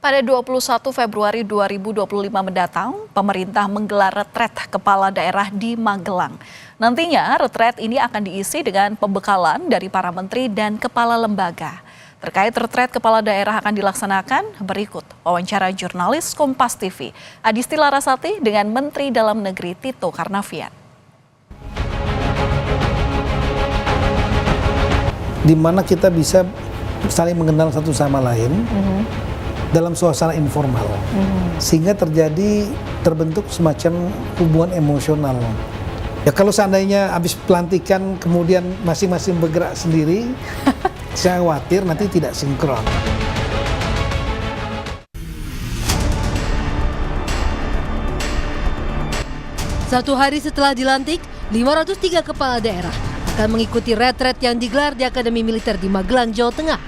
Pada 21 Februari 2025 mendatang, pemerintah menggelar retret kepala daerah di Magelang. Nantinya retret ini akan diisi dengan pembekalan dari para menteri dan kepala lembaga. Terkait retret kepala daerah akan dilaksanakan, berikut wawancara jurnalis Kompas TV, Adisti Larasati dengan Menteri Dalam Negeri Tito Karnavian. Di mana kita bisa saling mengenal satu sama lain dalam suasana informal, sehingga terbentuk semacam hubungan emosional. Ya kalau seandainya habis pelantikan kemudian masing-masing bergerak sendiri, saya khawatir nanti tidak sinkron. Satu hari setelah dilantik, 503 kepala daerah akan mengikuti retret yang digelar di Akademi Militer di Magelang, Jawa Tengah.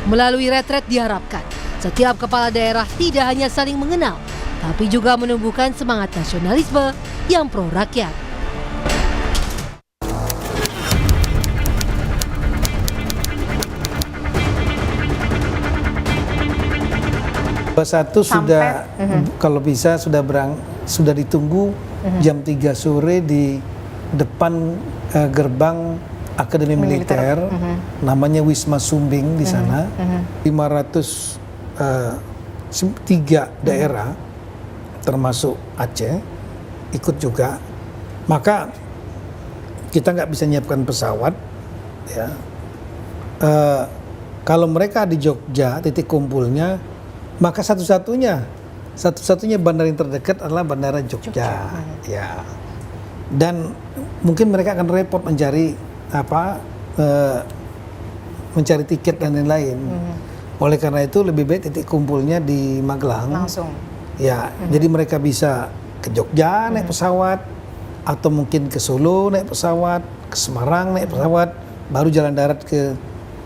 Melalui retret diharapkan setiap kepala daerah tidak hanya saling mengenal, tapi juga menumbuhkan semangat nasionalisme yang pro rakyat. Satu sudah, kalau bisa sudah ditunggu jam 3 sore di depan gerbang Akademi Militer, namanya Wisma Sumbing di sana. 503 daerah termasuk Aceh ikut juga. Maka kita nggak bisa nyiapkan pesawat, ya. Kalau mereka di Jogja titik kumpulnya, maka satu-satunya bandara yang terdekat adalah Bandara Jogja. Ya. Dan mungkin mereka akan repot mencari mencari tiket dan lain-lain. Oleh karena itu lebih baik titik kumpulnya di Magelang. Langsung. Ya, jadi mereka bisa ke Jogja naik pesawat, atau mungkin ke Solo naik pesawat, ke Semarang naik pesawat, baru jalan darat ke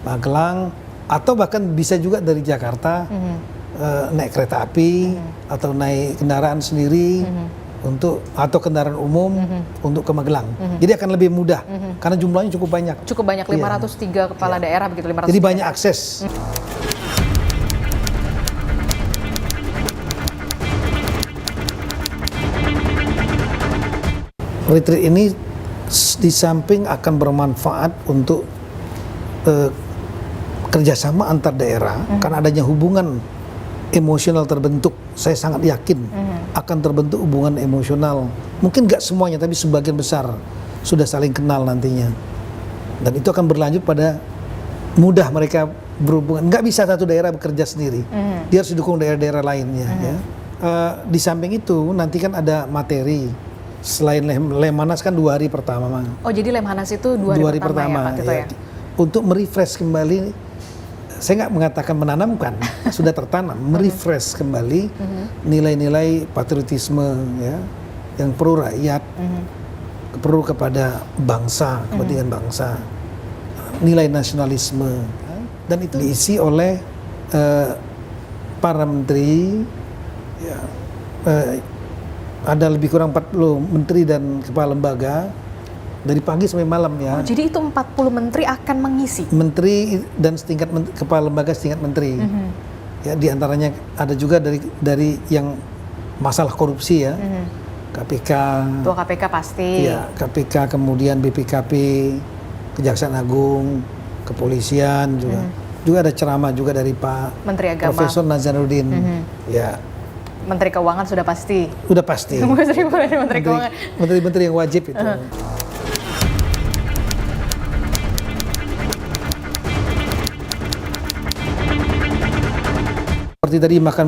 Magelang, atau bahkan bisa juga dari Jakarta naik kereta api atau naik kendaraan sendiri atau kendaraan umum untuk ke Magelang. Jadi akan lebih mudah karena jumlahnya cukup banyak. Cukup banyak, 503 kepala daerah begitu, 503. Jadi banyak akses. Retreat ini di samping akan bermanfaat untuk kerjasama antar daerah, karena adanya hubungan emosional terbentuk. Saya sangat yakin akan terbentuk hubungan emosional. Mungkin nggak semuanya, tapi sebagian besar sudah saling kenal nantinya. Dan itu akan berlanjut pada mudah mereka berhubungan. Nggak bisa satu daerah bekerja sendiri. Dia harus didukung daerah-daerah lainnya. Ya. Di samping itu nanti kan ada materi. Selain Lemhanas kan 2 hari pertama. Oh, jadi Lemhanas itu 2 hari pertama ya, Pak Tito, ya? Untuk merefresh kembali, saya nggak mengatakan menanamkan, sudah tertanam, merefresh kembali nilai-nilai patriotisme, ya, yang pro rakyat, pro kepada bangsa, kepentingan bangsa, nilai nasionalisme, dan itu diisi oleh para menteri, ya, ada lebih kurang 40 menteri dan kepala lembaga dari pagi sampai malam, ya. Oh, jadi itu 40 menteri akan mengisi? Menteri dan setingkat kepala lembaga setingkat menteri. Ya, di antaranya ada juga dari yang masalah korupsi, ya. KPK. Ketua KPK pasti. Ya, KPK, kemudian BPKP, Kejaksaan Agung, Kepolisian juga. Juga ada ceramah juga dari Pak Menteri Agama, Profesor Nazarudin. Ya. Menteri Keuangan sudah pasti. Udah pasti. Menteri Keuangan. Menteri yang wajib itu. Seperti tadi makan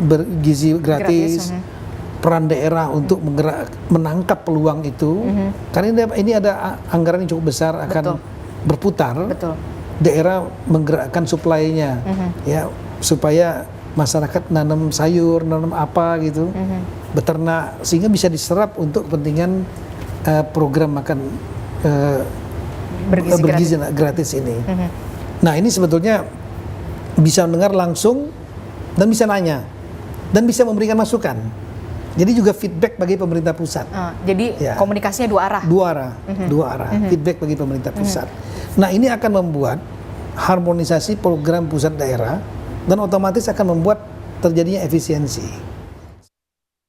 bergizi gratis, peran daerah untuk menangkap peluang itu. Karena ini ada anggaran yang cukup besar akan berputar. Betul. Daerah menggerakkan supply-nya, ya, supaya masyarakat nanam sayur, nanam apa gitu, beternak, sehingga bisa diserap untuk kepentingan program makan bergizi gratis ini. Nah, ini sebetulnya bisa mendengar langsung dan bisa nanya dan bisa memberikan masukan. Jadi juga feedback bagi pemerintah pusat. Jadi ya, komunikasinya dua arah. Dua arah. Feedback bagi pemerintah pusat. Nah, ini akan membuat harmonisasi program pusat daerah dan otomatis akan membuat terjadinya efisiensi.